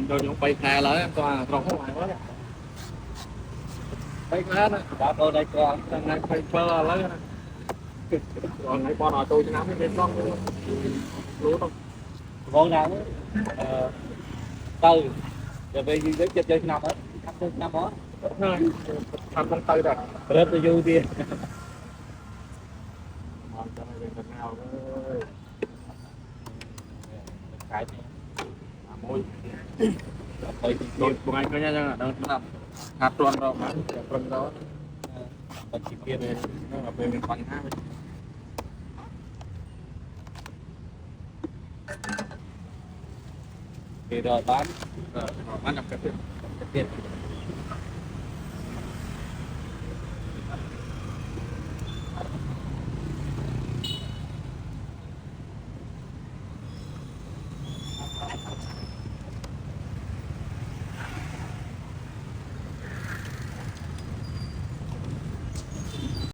rồi những bay khai lại toàn rong không ngoài quá bay khai đó đã tôi đây còn đang bay phơ lấy còn này con nào tôi cho nó mới bên con lúa không con nào từ rồi bây giờ chơi năm hết năm đó thằng con tư rồi rất là vui kia nào cái môi đột của anh coi nha đang làm hạt tròn rồi mà tròn đó còn chỉ kia này nó là về miền Bắc ha thì rồi bán nhập cái tiền